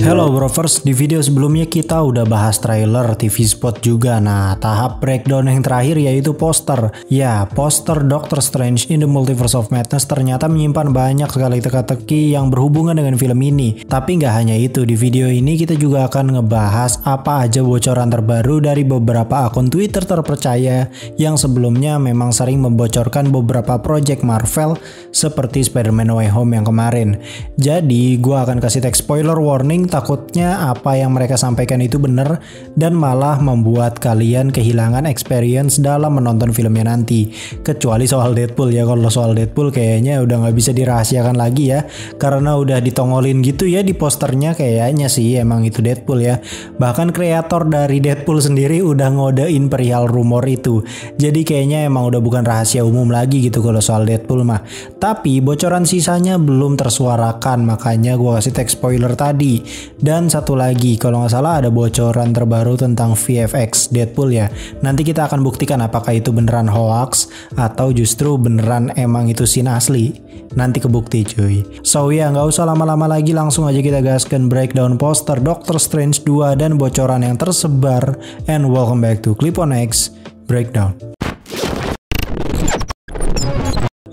Hello Brovers, di video sebelumnya kita udah bahas trailer, TV spot juga. Nah, tahap breakdown yang terakhir yaitu poster. Ya, poster Doctor Strange in the Multiverse of Madness ternyata menyimpan banyak sekali teka-teki yang berhubungan dengan film ini. Tapi nggak hanya itu, di video ini kita juga akan ngebahas apa aja bocoran terbaru dari beberapa akun Twitter terpercaya yang sebelumnya memang sering membocorkan beberapa project Marvel seperti Spider-Man No Way Home yang kemarin. Jadi, gua akan kasih teks spoiler warning, takutnya apa yang mereka sampaikan itu bener dan malah membuat kalian kehilangan experience dalam menonton filmnya nanti. Kecuali soal Deadpool ya, kalau soal Deadpool kayaknya udah nggak bisa dirahasiakan lagi ya, karena udah ditongolin gitu ya di posternya, kayaknya sih emang itu Deadpool ya. Bahkan kreator dari Deadpool sendiri udah ngodein perihal rumor itu. Jadi kayaknya emang udah bukan rahasia umum lagi gitu kalau soal Deadpool mah. Tapi bocoran sisanya belum tersuarakan, makanya gue kasih teks spoiler tadi. Dan satu lagi, kalau nggak salah ada bocoran terbaru tentang VFX Deadpool ya. Nanti kita akan buktikan apakah itu beneran hoax atau justru beneran emang itu scene asli. Nanti kebukti cuy. So ya, nggak usah lama-lama lagi, langsung aja kita gaskan breakdown poster Doctor Strange 2 dan bocoran yang tersebar. And welcome back to Clip on X Breakdown.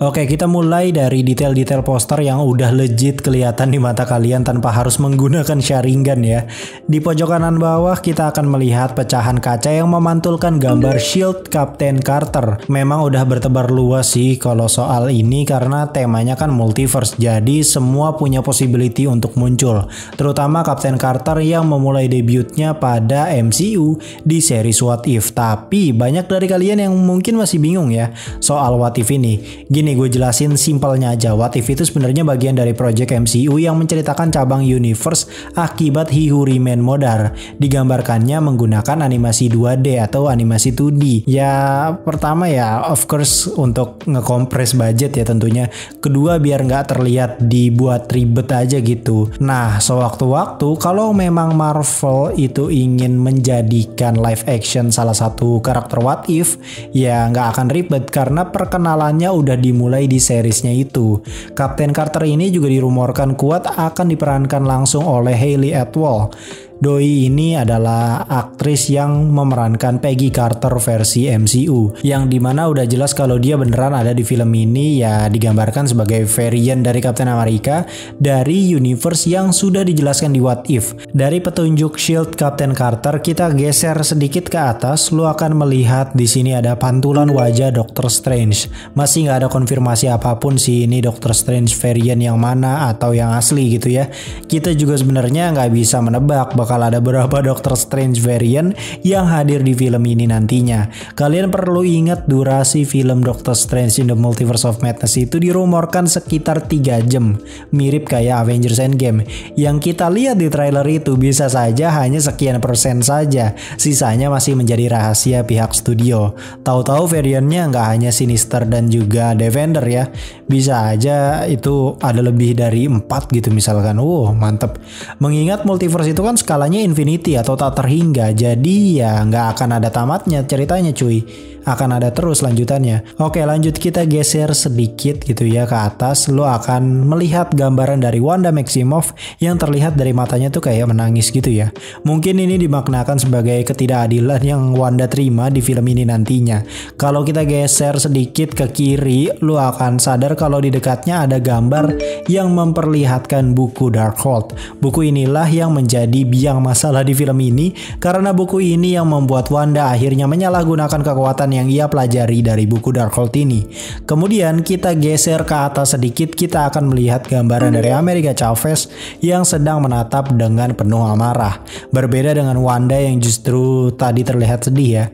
Oke, kita mulai dari detail-detail poster yang udah legit kelihatan di mata kalian tanpa harus menggunakan Sharingan ya. Di pojok kanan bawah kita akan melihat pecahan kaca yang memantulkan gambar shield Captain Carter. Memang udah bertebar luas sih kalau soal ini karena temanya kan multiverse, jadi semua punya possibility untuk muncul. Terutama Captain Carter yang memulai debutnya pada MCU di series What If. Tapi banyak dari kalian yang mungkin masih bingung ya soal What If ini. Gini, gue jelasin simpelnya aja. What If itu sebenarnya bagian dari project MCU yang menceritakan cabang universe akibat He Who Remain modar. Digambarkannya menggunakan animasi 2D atau animasi 2D. Ya, pertama ya of course untuk ngekompres budget ya tentunya. Kedua biar nggak terlihat dibuat ribet aja gitu. Nah, sewaktu-waktu kalau memang Marvel itu ingin menjadikan live action salah satu karakter What If, ya nggak akan ribet karena perkenalannya udah dimulai di seriesnya itu. Captain Carter ini juga dirumorkan kuat akan diperankan langsung oleh Hayley Atwell. Doi ini adalah aktris yang memerankan Peggy Carter versi MCU, yang dimana udah jelas kalau dia beneran ada di film ini, ya digambarkan sebagai variant dari Captain America dari universe yang sudah dijelaskan di What If. Dari petunjuk shield Captain Carter kita geser sedikit ke atas, lu akan melihat di sini ada pantulan wajah Doctor Strange. Masih nggak ada konfirmasi apapun sih ini Doctor Strange variant yang mana atau yang asli gitu ya. Kita juga sebenarnya nggak bisa menebak bakal ada berapa Doctor Strange variant yang hadir di film ini nantinya. Kalian perlu ingat durasi film Doctor Strange in the Multiverse of Madness itu dirumorkan sekitar 3 jam. Mirip kayak Avengers Endgame. Yang kita lihat di trailer itu bisa saja hanya sekian persen saja. Sisanya masih menjadi rahasia pihak studio. Tahu-tahu variantnya nggak hanya Sinister dan juga Defender ya. Bisa aja itu ada lebih dari 4 gitu misalkan. Mantep. Mengingat multiverse itu kan skalanya infinity atau tak terhingga, jadi ya nggak akan ada tamatnya ceritanya cuy, akan ada terus lanjutannya. Oke, lanjut kita geser sedikit gitu ya ke atas, lo akan melihat gambaran dari Wanda Maximoff yang terlihat dari matanya tuh kayak menangis gitu ya. Mungkin ini dimaknakan sebagai ketidakadilan yang Wanda terima di film ini nantinya. Kalau kita geser sedikit ke kiri, lo akan sadar kalau di dekatnya ada gambar yang memperlihatkan buku Darkhold. Buku inilah yang menjadi biang masalah di film ini karena buku ini yang membuat Wanda akhirnya menyalahgunakan kekuatan yang ia pelajari dari buku Darkhold ini. Kemudian kita geser ke atas sedikit, kita akan melihat gambaran dari America Chavez yang sedang menatap dengan penuh amarah. Berbeda dengan Wanda yang justru tadi terlihat sedih ya.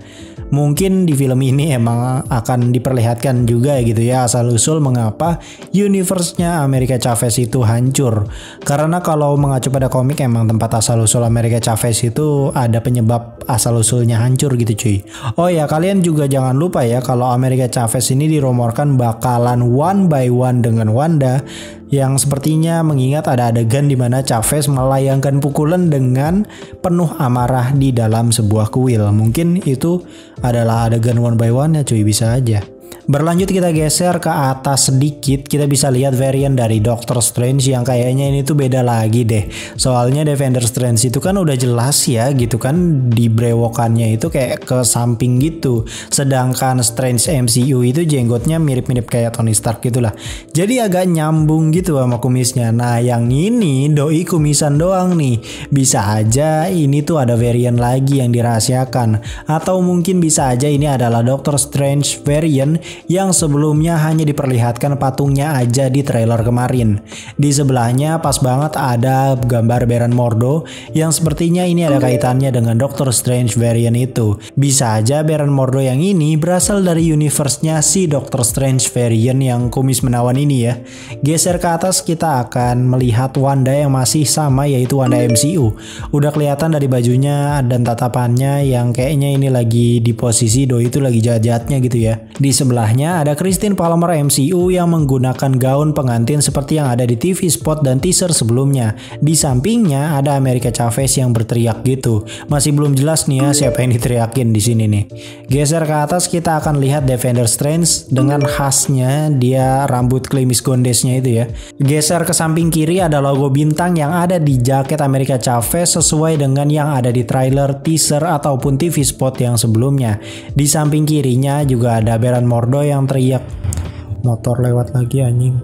Mungkin di film ini emang akan diperlihatkan juga gitu ya asal-usul mengapa universe-nya America Chavez itu hancur. Karena kalau mengacu pada komik emang tempat asal-usul America Chavez itu ada penyebab asal-usulnya hancur gitu cuy. Oh ya, kalian juga jangan lupa ya kalau America Chavez ini dirumorkan bakalan one by one dengan Wanda, yang sepertinya mengingat ada adegan di mana Chavez melayangkan pukulan dengan penuh amarah di dalam sebuah kuil. Mungkin itu adalah adegan one by one ya cuy, bisa aja. Berlanjut kita geser ke atas sedikit, kita bisa lihat varian dari Doctor Strange yang kayaknya ini tuh beda lagi deh. Soalnya Defender Strange itu kan udah jelas ya gitu kan, di brewokannya itu kayak ke samping gitu. Sedangkan Strange MCU itu jenggotnya mirip-mirip kayak Tony Stark gitulah. Jadi agak nyambung gitu sama kumisnya. Nah yang ini doi kumisan doang nih. Bisa aja ini tuh ada varian lagi yang dirahasiakan. Atau mungkin bisa aja ini adalah Doctor Strange variant yang sebelumnya hanya diperlihatkan patungnya aja di trailer kemarin. Di sebelahnya pas banget ada gambar Baron Mordo yang sepertinya ini ada kaitannya dengan Doctor Strange variant itu. Bisa aja Baron Mordo yang ini berasal dari universe-nya si Doctor Strange variant yang kumis menawan ini ya. Geser ke atas kita akan melihat Wanda yang masih sama, yaitu Wanda MCU. Udah kelihatan dari bajunya dan tatapannya yang kayaknya ini lagi di posisi doi itu lagi jahat-jahatnya gitu ya. Di sebelahnya ada Christine Palmer MCU yang menggunakan gaun pengantin seperti yang ada di TV spot dan teaser sebelumnya. Di sampingnya ada America Chavez yang berteriak gitu. Masih belum jelas nih ya siapa yang diteriakin di sini nih. Geser ke atas kita akan lihat Defender Strange dengan khasnya dia rambut klimis gondesnya itu ya. Geser ke samping kiri ada logo bintang yang ada di jaket America Chavez sesuai dengan yang ada di trailer, teaser ataupun TV spot yang sebelumnya. Di samping kirinya juga ada Baron Mordo yang teriak. Motor lewat lagi anjing.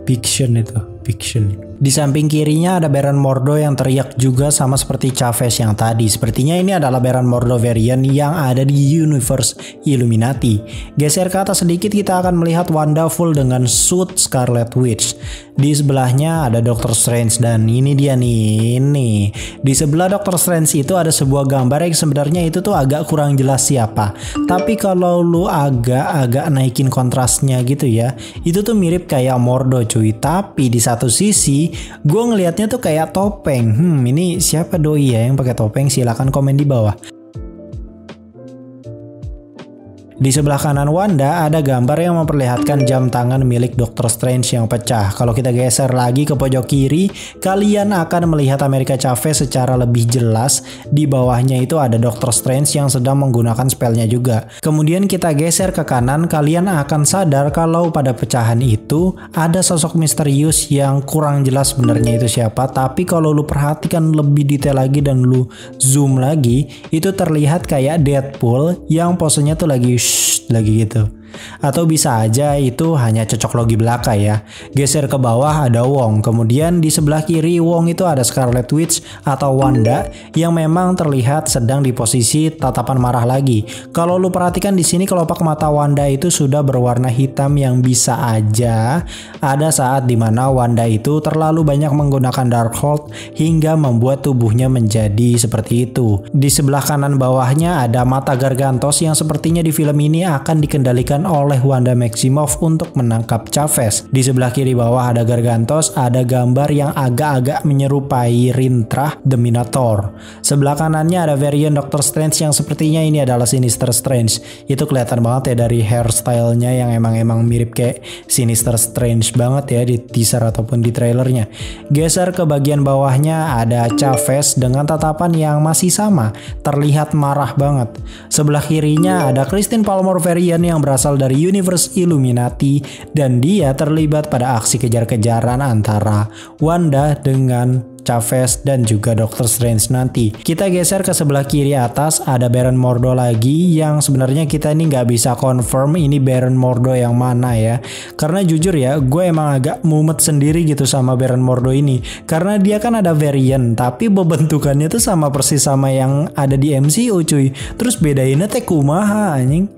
Fiction itu, fiction. Di samping kirinya ada Baron Mordo yang teriak juga sama seperti Chavez yang tadi. Sepertinya ini adalah Baron Mordo variant yang ada di universe Illuminati. Geser ke atas sedikit kita akan melihat Wanda full dengan suit Scarlet Witch. Di sebelahnya ada Doctor Strange dan ini dia nih, ini. Di sebelah Doctor Strange itu ada sebuah gambar yang sebenarnya itu tuh agak kurang jelas siapa. Tapi kalau lu agak naikin kontrasnya gitu ya, itu tuh mirip kayak Mordo cuy. Tapi di satu sisi gue ngelihatnya tuh kayak topeng. Ini siapa doi ya yang pakai topeng? Silahkan komen di bawah. Di sebelah kanan Wanda ada gambar yang memperlihatkan jam tangan milik Doctor Strange yang pecah. Kalau kita geser lagi ke pojok kiri, kalian akan melihat America Chavez secara lebih jelas. Di bawahnya itu ada Doctor Strange yang sedang menggunakan spellnya juga. Kemudian kita geser ke kanan, kalian akan sadar kalau pada pecahan itu ada sosok misterius yang kurang jelas sebenarnya itu siapa. Tapi kalau lu perhatikan lebih detail lagi dan lu zoom lagi, itu terlihat kayak Deadpool yang posenya tuh lagi gitu. Atau bisa aja itu hanya cocok logi belaka ya. Geser ke bawah ada Wong. Kemudian di sebelah kiri Wong itu ada Scarlet Witch atau Wanda yang memang terlihat sedang di posisi tatapan marah lagi. Kalau lu perhatikan di sini kelopak mata Wanda itu sudah berwarna hitam yang bisa aja ada saat dimana Wanda itu terlalu banyak menggunakan Darkhold hingga membuat tubuhnya menjadi seperti itu. Di sebelah kanan bawahnya ada mata Gargantos yang sepertinya di film ini akan dikendalikan oleh Wanda Maximoff untuk menangkap Chavez. Di sebelah kiri bawah ada Gargantos, ada gambar yang agak-agak menyerupai Rintrah the Minotaur. Sebelah kanannya ada varian Doctor Strange yang sepertinya ini adalah Sinister Strange. Itu kelihatan banget ya dari hairstyle-nya yang emang mirip kayak Sinister Strange banget ya di teaser ataupun di trailernya. Geser ke bagian bawahnya ada Chavez dengan tatapan yang masih sama, terlihat marah banget. Sebelah kirinya ada Christine Palmer variant yang berasal dari universe Illuminati dan dia terlibat pada aksi kejar-kejaran antara Wanda dengan Chavez dan juga Doctor Strange nanti. Kita geser ke sebelah kiri atas ada Baron Mordo lagi yang sebenarnya kita ini nggak bisa confirm ini Baron Mordo yang mana ya. Karena jujur ya gue emang agak mumet sendiri gitu sama Baron Mordo ini. Karena dia kan ada variant tapi bentukannya tuh sama persis sama yang ada di MCU cuy. Terus bedainnya teh kumaha anjing.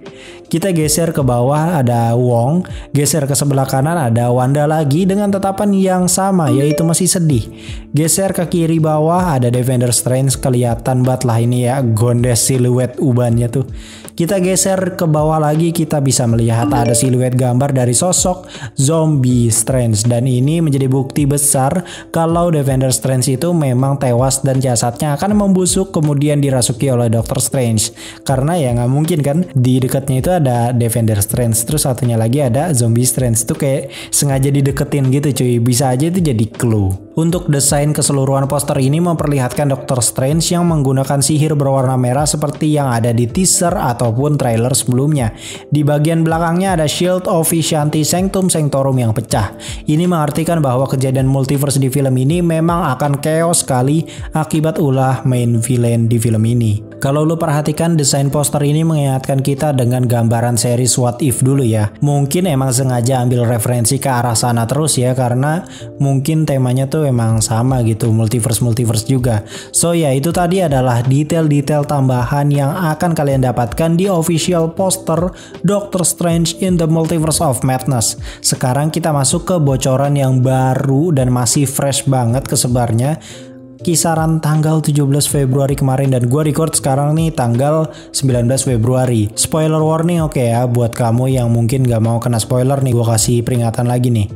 Kita geser ke bawah ada Wong, geser ke sebelah kanan ada Wanda lagi dengan tatapan yang sama yaitu masih sedih. Geser ke kiri bawah ada Defender Strange, kelihatan banget lah ini ya gondes siluet ubannya tuh. Kita geser ke bawah lagi kita bisa melihat ada siluet gambar dari sosok zombie Strange dan ini menjadi bukti besar kalau Defender Strange itu memang tewas dan jasadnya akan membusuk kemudian dirasuki oleh Doctor Strange. Karena ya nggak mungkin kan di dekatnya itu ada Defender Strange terus satunya lagi ada zombie Strange tuh kayak sengaja dideketin gitu cuy. Bisa aja itu jadi clue. Untuk desain keseluruhan poster ini memperlihatkan Doctor Strange yang menggunakan sihir berwarna merah seperti yang ada di teaser ataupun trailer sebelumnya. Di bagian belakangnya ada Shield of Vishanti Sanctum Sanctorum yang pecah. Ini mengartikan bahwa kejadian multiverse di film ini memang akan chaos sekali akibat ulah main villain di film ini. Kalau lu perhatikan desain poster ini mengingatkan kita dengan gambaran series What If dulu ya. Mungkin emang sengaja ambil referensi ke arah sana terus ya, karena mungkin temanya tuh emang sama gitu, multiverse juga. So ya, itu tadi adalah detail-detail tambahan yang akan kalian dapatkan di official poster Doctor Strange in the Multiverse of Madness. Sekarang kita masuk ke bocoran yang baru dan masih fresh banget kesebarnya, kisaran tanggal 17 Februari kemarin, dan gue record sekarang nih tanggal 19 Februari. Spoiler warning oke ya, buat kamu yang mungkin gak mau kena spoiler nih, gue kasih peringatan lagi nih.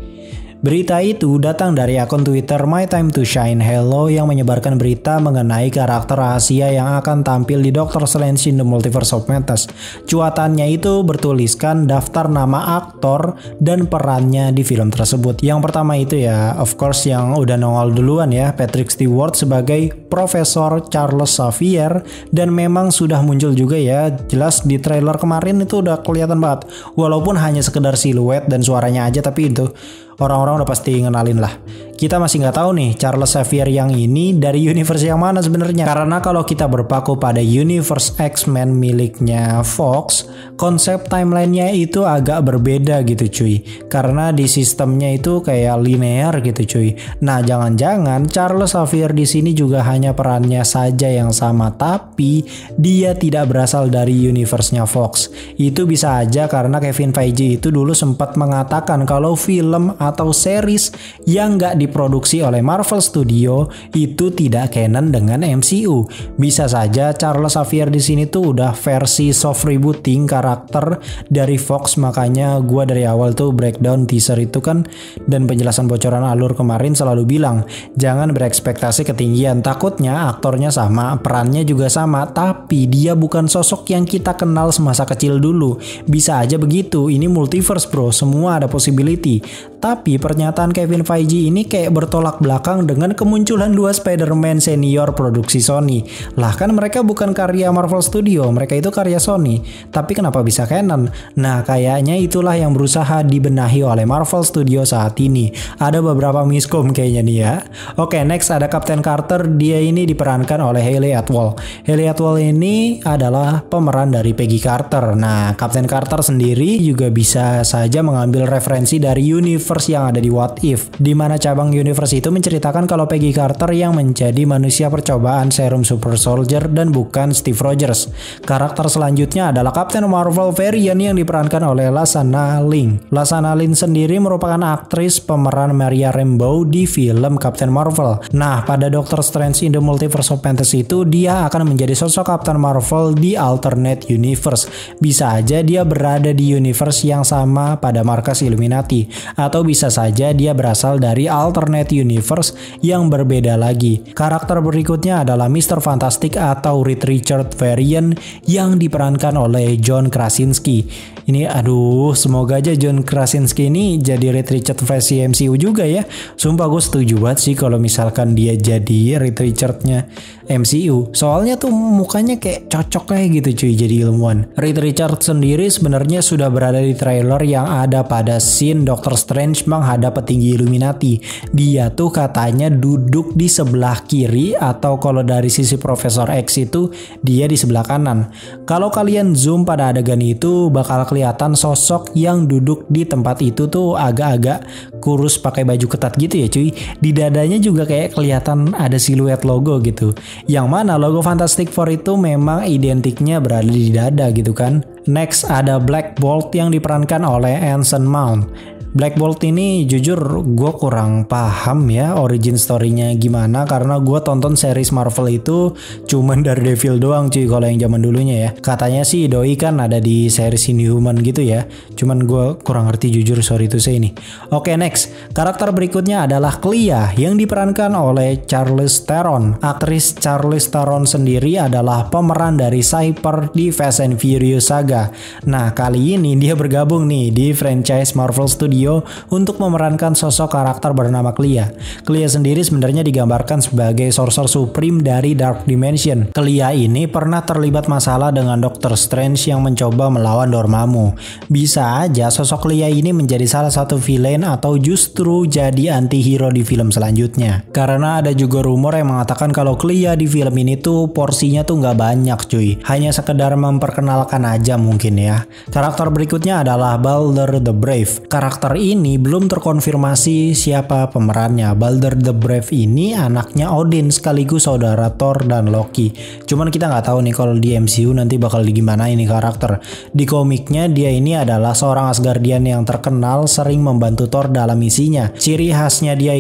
Berita itu datang dari akun Twitter My Time to Shine Hello yang menyebarkan berita mengenai karakter rahasia yang akan tampil di Doctor Strange in the Multiverse of Madness. Cuatannya itu bertuliskan daftar nama aktor dan perannya di film tersebut. Yang pertama itu ya, of course yang udah nongol duluan ya, Patrick Stewart sebagai Profesor Charles Xavier, dan memang sudah muncul juga ya, jelas di trailer kemarin itu udah kelihatan banget. Walaupun hanya sekedar siluet dan suaranya aja, tapi itu orang-orang udah pasti ngenalin lah. Kita masih nggak tahu nih Charles Xavier yang ini dari universe yang mana sebenarnya. Karena kalau kita berpaku pada universe X-Men miliknya Fox, konsep timelinenya itu agak berbeda gitu cuy. Karena di sistemnya itu kayak linear gitu cuy. Nah, jangan-jangan Charles Xavier di sini juga hanya perannya saja yang sama, tapi dia tidak berasal dari universe-nya Fox. Itu bisa aja karena Kevin Feige itu dulu sempat mengatakan kalau film atau series yang nggak diproduksi oleh Marvel Studio itu tidak canon dengan MCU. Bisa saja Charles Xavier di sini tuh udah versi soft rebooting karakter dari Fox, makanya gua dari awal tuh breakdown teaser itu kan dan penjelasan bocoran alur kemarin selalu bilang jangan berekspektasi ketinggian, takutnya aktornya sama, perannya juga sama, tapi dia bukan sosok yang kita kenal semasa kecil dulu. Bisa aja begitu, ini multiverse bro, semua ada possibility. Tapi pernyataan Kevin Feige ini kayak bertolak belakang dengan kemunculan dua Spider-Man senior produksi Sony. Lah kan mereka bukan karya Marvel Studio, mereka itu karya Sony. Tapi kenapa bisa canon? Nah, kayaknya itulah yang berusaha dibenahi oleh Marvel Studio saat ini. Ada beberapa miskom kayaknya nih ya. Oke, next ada Captain Carter. Dia ini diperankan oleh Hayley Atwell. Hayley Atwell ini adalah pemeran dari Peggy Carter. Nah, Captain Carter sendiri juga bisa saja mengambil referensi dari universe yang ada di What If, di mana cabang universe itu menceritakan kalau Peggy Carter yang menjadi manusia percobaan serum Super Soldier dan bukan Steve Rogers. Karakter selanjutnya adalah Captain Marvel variant yang diperankan oleh Lashana Lynch. Lashana Lynch sendiri merupakan aktris pemeran Maria Rambeau di film Captain Marvel. Nah, pada Doctor Strange in the Multiverse of Madness itu dia akan menjadi sosok Captain Marvel di alternate universe. Bisa aja dia berada di universe yang sama pada markas Illuminati, atau bisa saja dia berasal dari alternate universe yang berbeda lagi. Karakter berikutnya adalah Mr. Fantastic atau Reed Richards variant yang diperankan oleh John Krasinski. Ini aduh, semoga aja John Krasinski ini jadi Reed Richards versi MCU juga ya. Sumpah gue setuju banget sih kalau misalkan dia jadi Reed Richards-nya MCU. Soalnya tuh mukanya kayak cocok kayak gitu cuy jadi ilmuwan. Reed Richards sendiri sebenarnya sudah berada di trailer yang ada pada scene Doctor Strange menghadap petinggi Illuminati. Dia tuh katanya duduk di sebelah kiri, atau kalau dari sisi Profesor X itu dia di sebelah kanan. Kalau kalian zoom pada adegan itu bakal kelihatan sosok yang duduk di tempat itu tuh agak-agak kurus pakai baju ketat gitu ya cuy. Di dadanya juga kayak kelihatan ada siluet logo gitu. Yang mana logo Fantastic Four itu memang identiknya berada di dada gitu kan. Next ada Black Bolt yang diperankan oleh Anson Mount. Black Bolt ini jujur gue kurang paham ya origin story-nya gimana, karena gue tonton series Marvel itu cuman Daredevil doang cuy kalau yang zaman dulunya ya. Katanya sih doi kan ada di series Inhuman gitu ya, cuman gue kurang ngerti jujur, sorry to say ini. Oke, next karakter berikutnya adalah Clea yang diperankan oleh Charlize Theron. Aktris Charlize Theron sendiri adalah pemeran dari Cypher di Fast and Furious Saga. Nah, kali ini dia bergabung nih di franchise Marvel Studios Studio untuk memerankan sosok karakter bernama Clea. Clea sendiri sebenarnya digambarkan sebagai Sorcerer Supreme dari Dark Dimension. Clea ini pernah terlibat masalah dengan Doctor Strange yang mencoba melawan Dormammu. Bisa aja sosok Clea ini menjadi salah satu villain atau justru jadi anti-hero di film selanjutnya. Karena ada juga rumor yang mengatakan kalau Clea di film ini tuh porsinya tuh nggak banyak cuy. Hanya sekedar memperkenalkan aja mungkin ya. Karakter berikutnya adalah Balder the Brave. Karakter ini belum terkonfirmasi siapa pemerannya. Balder the Brave ini anaknya Odin sekaligus saudara Thor dan Loki. Cuman kita nggak tahu nih kalau di MCU nanti bakal gimana ini karakter. Di komiknya dia ini adalah seorang Asgardian yang terkenal sering membantu Thor dalam misinya. Ciri khasnya dia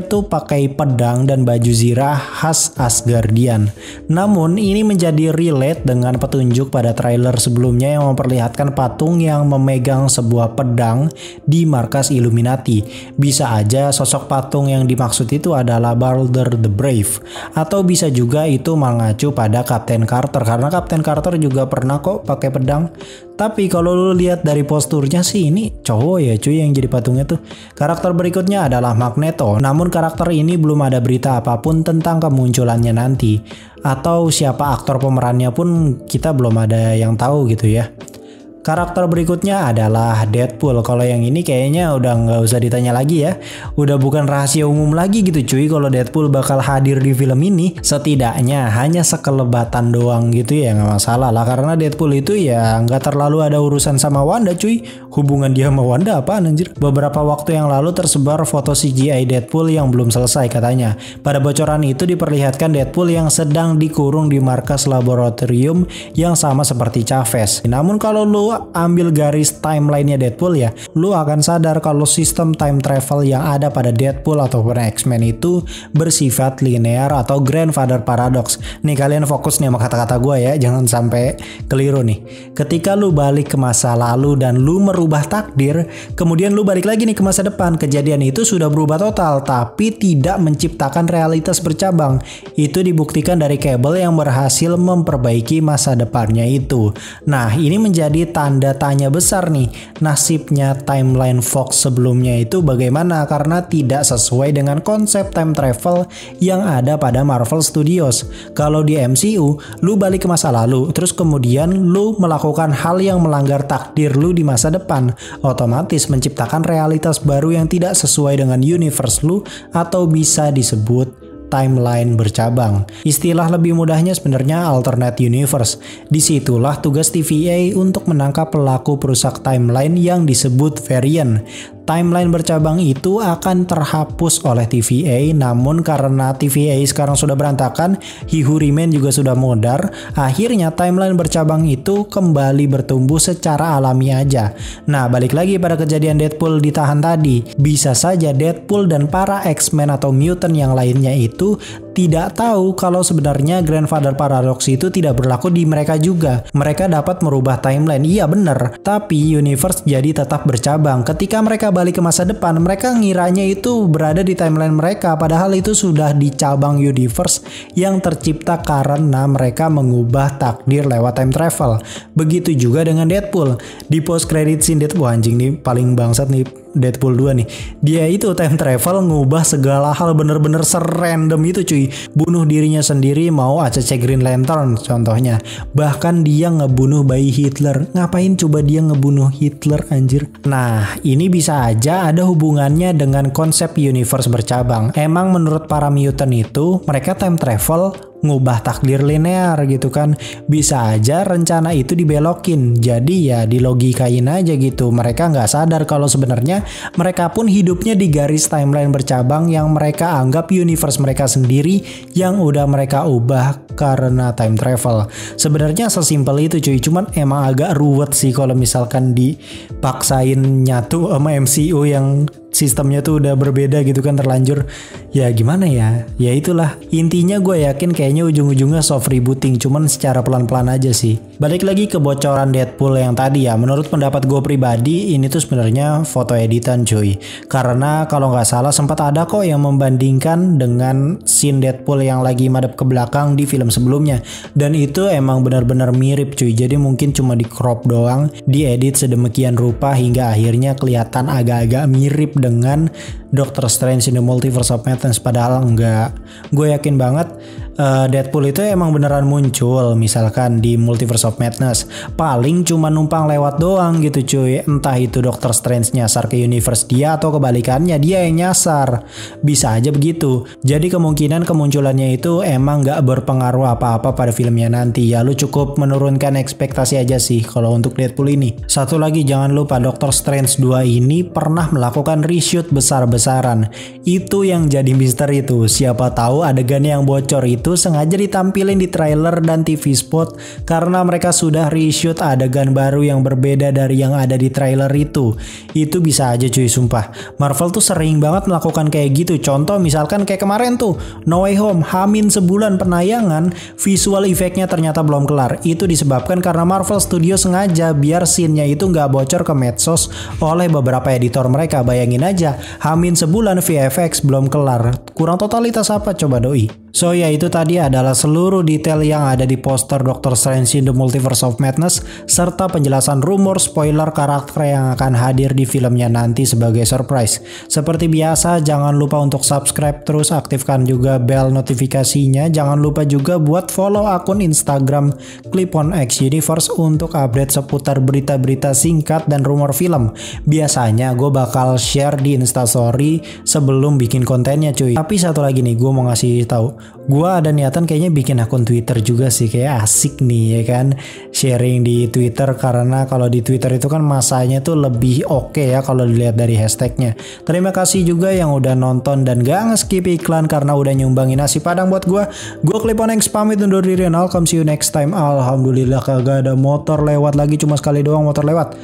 tuh pakai pedang dan baju zirah khas Asgardian. Namun ini menjadi relate dengan petunjuk pada trailer sebelumnya yang memperlihatkan patung yang memegang sebuah pedang di markas Illuminati. Bisa aja sosok patung yang dimaksud itu adalah Balder the Brave, atau bisa juga itu mengacu pada Captain Carter karena Captain Carter juga pernah kok pakai pedang. Tapi kalau lu lihat dari posturnya sih ini cowok ya cuy yang jadi patungnya tuh. Karakter berikutnya adalah Magneto. Namun karakter ini belum ada berita apapun tentang kemunculannya nanti. Atau siapa aktor pemerannya pun kita belum ada yang tahu gitu ya. Karakter berikutnya adalah Deadpool. Kalau yang ini kayaknya udah nggak usah ditanya lagi ya. Udah bukan rahasia umum lagi gitu cuy kalau Deadpool bakal hadir di film ini. Setidaknya hanya sekelebatan doang gitu ya, nggak masalah lah. Karena Deadpool itu ya nggak terlalu ada urusan sama Wanda cuy. Hubungan dia sama Wanda apaan anjir. Beberapa waktu yang lalu tersebar foto CGI Deadpool yang belum selesai katanya. Pada bocoran itu diperlihatkan Deadpool yang sedang dikurung di markas laboratorium yang sama seperti Chavez. Namun kalau lu ambil garis timelinenya Deadpool ya, lu akan sadar kalau sistem time travel yang ada pada Deadpool ataupun X-Men itu bersifat linear atau grandfather paradox. Nih kalian fokus nih sama kata-kata gue ya, jangan sampai keliru nih. Ketika lu balik ke masa lalu dan lu merubah takdir, kemudian lu balik lagi nih ke masa depan, kejadian itu sudah berubah total tapi tidak menciptakan realitas bercabang. Itu dibuktikan dari Cable yang berhasil memperbaiki masa depannya itu. Nah ini menjadi tanda tanya besar nih, nasibnya timeline Fox sebelumnya itu bagaimana karena tidak sesuai dengan konsep time travel yang ada pada Marvel Studios. Kalau di MCU, lu balik ke masa lalu, terus kemudian lu melakukan hal yang melanggar takdir lu di masa depan, otomatis menciptakan realitas baru yang tidak sesuai dengan universe lu atau bisa disebut timeline bercabang. Istilah lebih mudahnya sebenarnya alternate universe. Disitulah tugas TVA untuk menangkap pelaku perusak timeline yang disebut variant. Timeline bercabang itu akan terhapus oleh TVA, namun karena TVA sekarang sudah berantakan, He Who Remains juga sudah modar, akhirnya timeline bercabang itu kembali bertumbuh secara alami aja. Nah, balik lagi pada kejadian Deadpool ditahan tadi, bisa saja Deadpool dan para X-Men atau mutant yang lainnya itu tidak tahu kalau sebenarnya grandfather paradox itu tidak berlaku di mereka juga. Mereka dapat merubah timeline, iya bener, tapi universe jadi tetap bercabang. Ketika mereka balik ke masa depan, mereka ngiranya itu berada di timeline mereka, padahal itu sudah di cabang universe yang tercipta karena mereka mengubah takdir lewat time travel. Begitu juga dengan Deadpool. Di post credit scene Deadpool, anjing nih paling bangsat nih Deadpool 2 nih. Dia itu time travel ngubah segala hal bener-bener serandom itu cuy. Bunuh dirinya sendiri mau ACC Green Lantern contohnya. Bahkan dia ngebunuh bayi Hitler. Ngapain coba dia ngebunuh Hitler anjir? Nah ini bisa aja ada hubungannya dengan konsep universe bercabang. Emang menurut para mutant itu mereka time travel ngubah takdir linear gitu kan. Bisa aja rencana itu dibelokin, jadi ya dilogikain aja gitu. Mereka nggak sadar kalau sebenarnya mereka pun hidupnya di garis timeline bercabang yang mereka anggap universe mereka sendiri yang udah mereka ubah karena time travel. Sebenarnya sesimpel itu cuy, cuman emang agak ruwet sih kalau misalkan dipaksain nyatu sama MCU yang sistemnya tuh udah berbeda gitu kan, terlanjur. Ya gimana ya, ya itulah intinya. Gue yakin kayaknya ujung-ujungnya soft rebooting, cuman secara pelan-pelan aja sih. Balik lagi ke bocoran Deadpool yang tadi ya, menurut pendapat gue pribadi ini tuh sebenarnya foto editan cuy. Karena kalau nggak salah sempat ada kok yang membandingkan dengan scene Deadpool yang lagi madep ke belakang di film sebelumnya. Dan itu emang benar-benar mirip cuy, jadi mungkin cuma di crop doang, diedit sedemikian rupa hingga akhirnya kelihatan agak-agak mirip dengan Doctor Strange in the Multiverse of Madness, padahal enggak. Gue yakin banget Deadpool itu emang beneran muncul misalkan di Multiverse of Madness, paling cuma numpang lewat doang gitu cuy. Entah itu Doctor Strange nyasar ke universe dia atau kebalikannya dia yang nyasar, bisa aja begitu. Jadi kemungkinan kemunculannya itu emang gak berpengaruh apa-apa pada filmnya nanti ya. Lu cukup menurunkan ekspektasi aja sih kalau untuk Deadpool ini. Satu lagi, jangan lupa Doctor Strange 2 ini pernah melakukan reshoot besar-besaran. Itu yang jadi misteri itu. Siapa tahu adegan yang bocor itu sengaja ditampilin di trailer dan TV spot karena mereka sudah reshoot adegan baru yang berbeda dari yang ada di trailer itu. Itu bisa aja cuy, sumpah. Marvel tuh sering banget melakukan kayak gitu. Contoh misalkan kayak kemarin tuh No Way Home, hamin sebulan penayangan, visual efeknya ternyata belum kelar. Itu disebabkan karena Marvel Studio sengaja biar scene-nya itu nggak bocor ke medsos oleh beberapa editor mereka. Bayangin aja, hamin sebulan VFX belum kelar. Kurang totalitas apa coba doi? So ya, itu tadi adalah seluruh detail yang ada di poster Doctor Strange in the Multiverse of Madness serta penjelasan rumor spoiler karakter yang akan hadir di filmnya nanti sebagai surprise. Seperti biasa, jangan lupa untuk subscribe, terus aktifkan juga bell notifikasinya. Jangan lupa juga buat follow akun Instagram Clip on X Universe untuk update seputar berita-berita singkat dan rumor film. Biasanya gue bakal share di Instastory sebelum bikin kontennya cuy. Tapi satu lagi nih, gue mau ngasih tahu. Gue ada niatan kayaknya bikin akun Twitter juga sih, kayak asik nih ya kan, sharing di Twitter, karena kalau di Twitter itu kan masanya tuh lebih oke ya kalau dilihat dari hashtagnya. Terima kasih juga yang udah nonton dan gak nge-skip iklan karena udah nyumbangin nasi padang buat gue. Gue Clip on X pamit undur diri and I'll come see you next time. Alhamdulillah kagak ada motor lewat lagi, cuma sekali doang motor lewat.